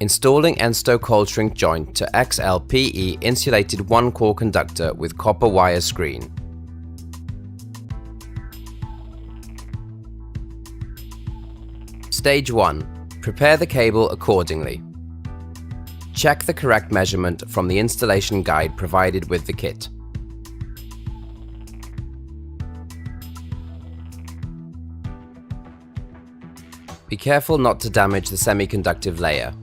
Installing end-stow cold shrink joint to XLPE insulated one-core conductor with copper wire screen. Stage 1. Prepare the cable accordingly. Check the correct measurement from the installation guide provided with the kit. Be careful not to damage the semiconductive layer.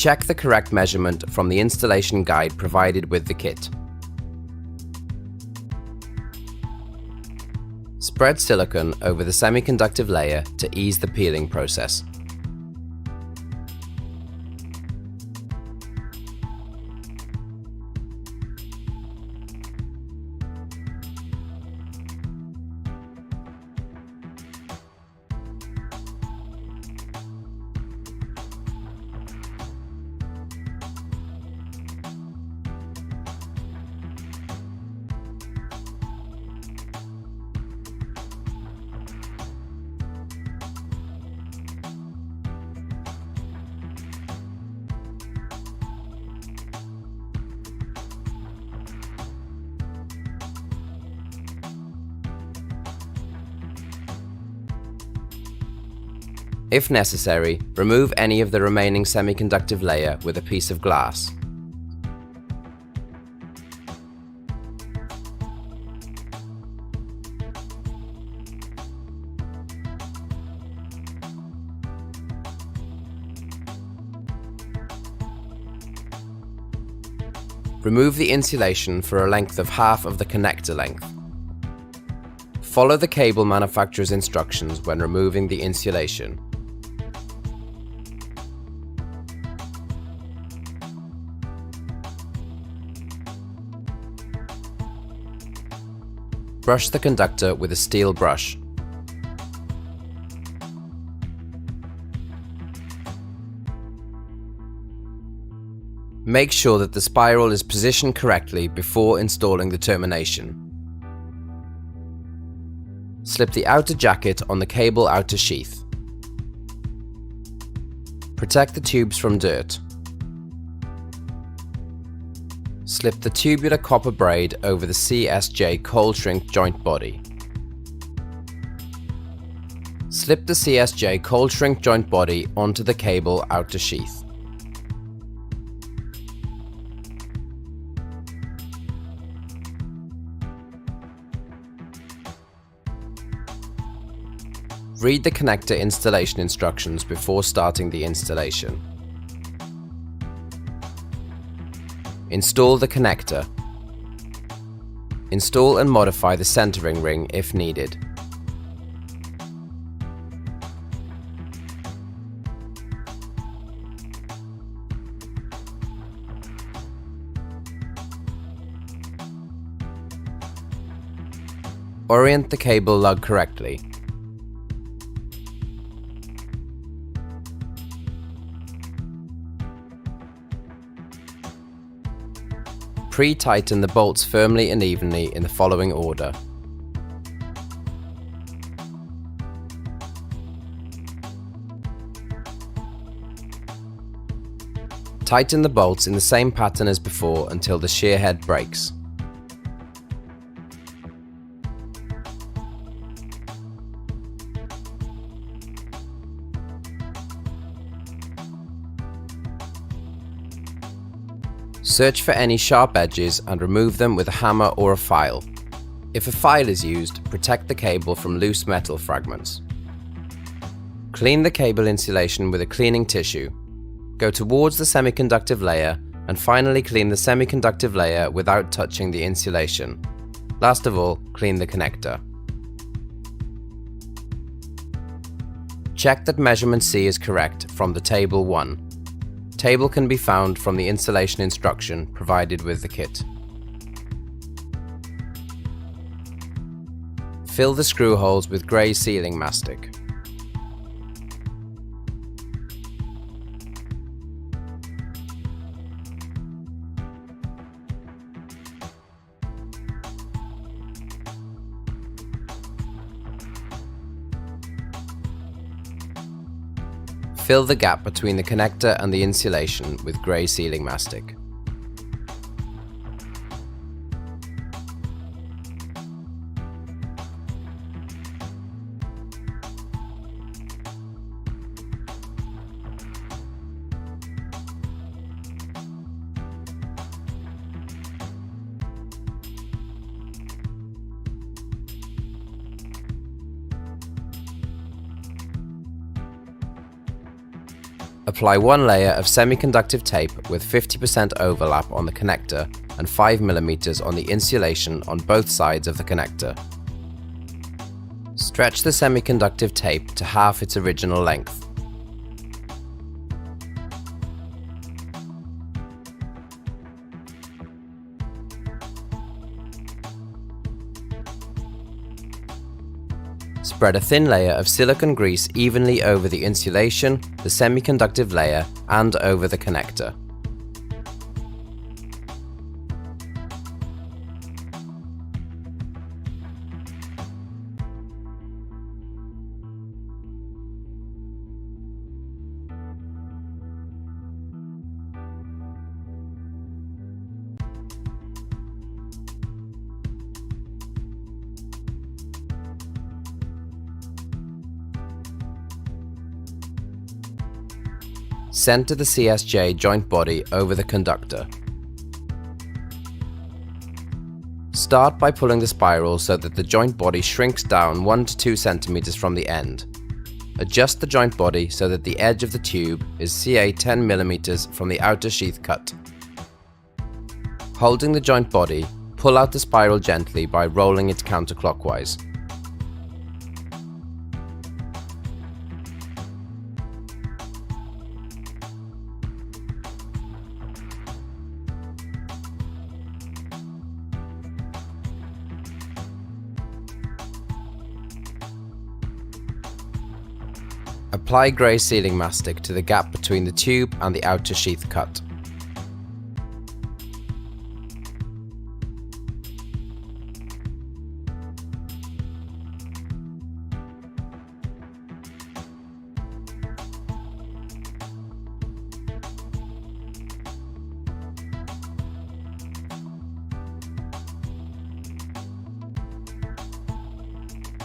Check the correct measurement from the installation guide provided with the kit. Spread silicone over the semiconductive layer to ease the peeling process. If necessary, remove any of the remaining semiconductive layer with a piece of glass. Remove the insulation for a length of half of the connector length. Follow the cable manufacturer's instructions when removing the insulation. Brush the conductor with a steel brush. Make sure that the spiral is positioned correctly before installing the termination. Slip the outer jacket on the cable outer sheath. Protect the tubes from dirt. Slip the tubular copper braid over the CSJ cold shrink joint body. Slip the CSJ cold shrink joint body onto the cable outer sheath. Read the connector installation instructions before starting the installation. Install the connector. Install and modify the centering ring if needed. Orient the cable lug correctly. Pre-tighten the bolts firmly and evenly in the following order. Tighten the bolts in the same pattern as before until the shear head breaks. Search for any sharp edges and remove them with a hammer or a file. If a file is used, protect the cable from loose metal fragments. Clean the cable insulation with a cleaning tissue. Go towards the semiconductive layer and finally clean the semiconductive layer without touching the insulation. Last of all, clean the connector. Check that measurement C is correct from the Table 1. Table can be found from the installation instruction provided with the kit. Fill the screw holes with grey sealing mastic. Fill the gap between the connector and the insulation with grey sealing mastic. Apply one layer of semiconductive tape with 50% overlap on the connector and 5 mm on the insulation on both sides of the connector. Stretch the semiconductive tape to half its original length. Spread a thin layer of silicone grease evenly over the insulation, the semiconductive layer, and over the connector. Center the CSJ joint body over the conductor. Start by pulling the spiral so that the joint body shrinks down 1 to 2 cm from the end. Adjust the joint body so that the edge of the tube is CA 10 mm from the outer sheath cut. Holding the joint body, pull out the spiral gently by rolling it counterclockwise. Apply grey sealing mastic to the gap between the tube and the outer sheath cut.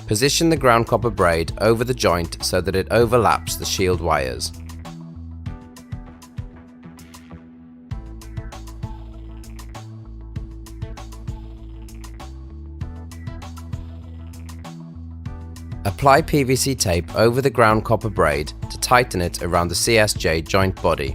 Position the ground copper braid over the joint so that it overlaps the shield wires. Apply PVC tape over the ground copper braid to tighten it around the CSJ joint body.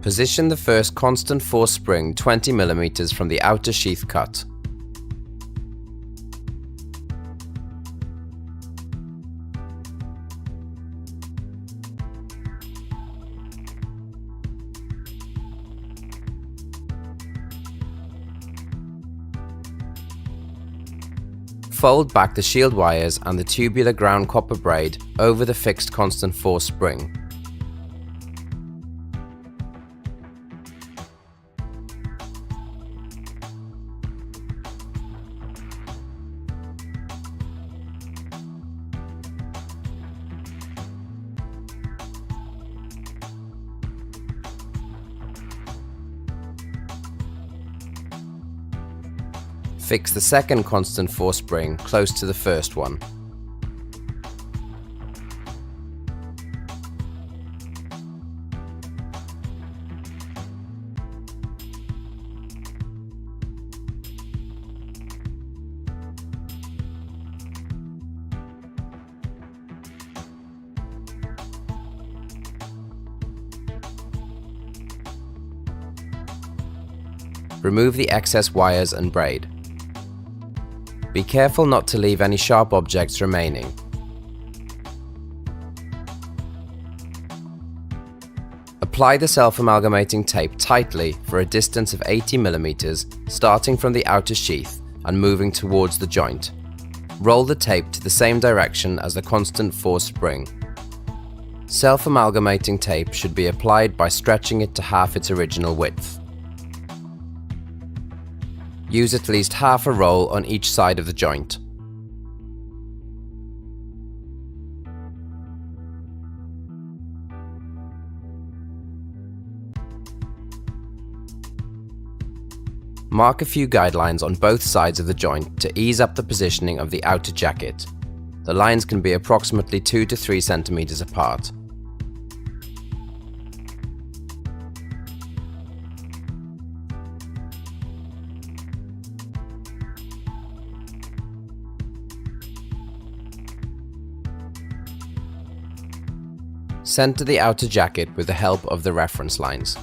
Position the first constant force spring 20 mm from the outer sheath cut. Fold back the shield wires and the tubular ground copper braid over the fixed constant force spring. Fix the second constant force spring close to the first one. Remove the excess wires and braid. Be careful not to leave any sharp objects remaining. Apply the self-amalgamating tape tightly for a distance of 80 mm, starting from the outer sheath and moving towards the joint. Roll the tape to the same direction as the constant force spring. Self-amalgamating tape should be applied by stretching it to half its original width. Use at least half a roll on each side of the joint. Mark a few guidelines on both sides of the joint to ease up the positioning of the outer jacket. The lines can be approximately 2 to 3 centimeters apart. Center the outer jacket with the help of the reference lines.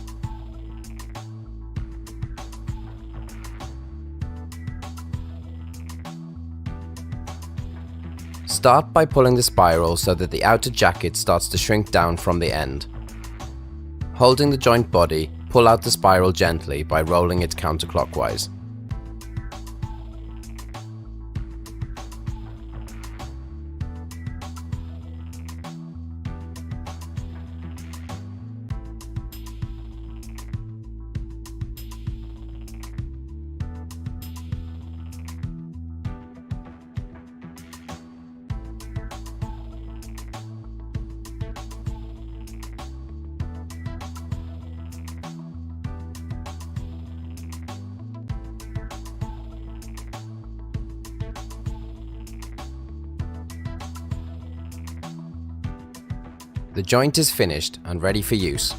Start by pulling the spiral so that the outer jacket starts to shrink down from the end. Holding the joint body, pull out the spiral gently by rolling it counterclockwise. The joint is finished and ready for use.